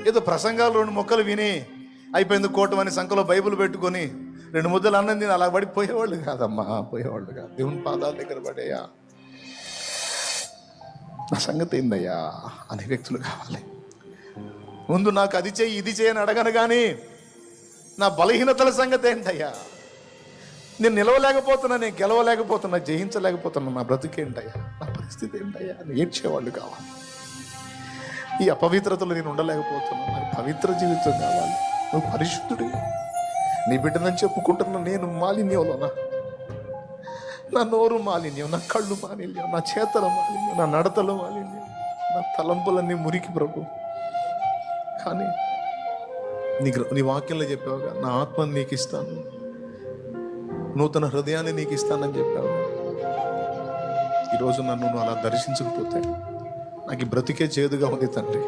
ఏదో ప్రసంగాలు 2 మొక్కలు విని అయిపోయింది కోటమని సంఖలో బైబిల్ పెట్టుకొని 2 ముద్దలు అన్నం తిని అలా పడిపోయేవాళ్ళు కాదమ్మా, పోయేవాళ్ళు కాదు. దేవుని పాదాల దగ్గర పడేయా, నా సంగతి ఏందయ్యా అనే వ్యక్తులు కావాలి. ముందు నాకు అది చేయి ఇది చేయని అడగను కానీ నా బలహీనతల సంగతి ఏంటయ్యా, నేను నిలవలేకపోతున్నా, నేను గెలవలేకపోతున్నా, జయించలేకపోతున్నా, నా బ్రతికేంటయ్యా, నా పరిస్థితి ఏంటయ్యా అని ఏడ్చేవాళ్ళు కావాలి. ఈ అపవిత్రతలు నేను ఉండలేకపోతున్నా, నాకు పవిత్ర జీవితం కావాలి. నువ్వు పరిశుద్ధుడి, నీ బిడ్డనని చెప్పుకుంటున్నా నేను మాలిన్యంలోనా, నా నోరు మాలిన్యం, నా కళ్ళు మాలిన్యం, నా చేతల మాలిన్యం, నా నడతలు మాలిన్యం, నా తలంపులన్నీ మురికి ప్రభు. కానీ నీ వాక్యంలో చెప్పావుగా, నా ఆత్మని నీకు ఇస్తాను, నూతన హృదయాన్ని నీకు ఇస్తానని చెప్పావు. ఈరోజు నన్ను అలా దర్శించకపోతే నాకు బ్రతికే చేదుగా ఉంది తండ్రి.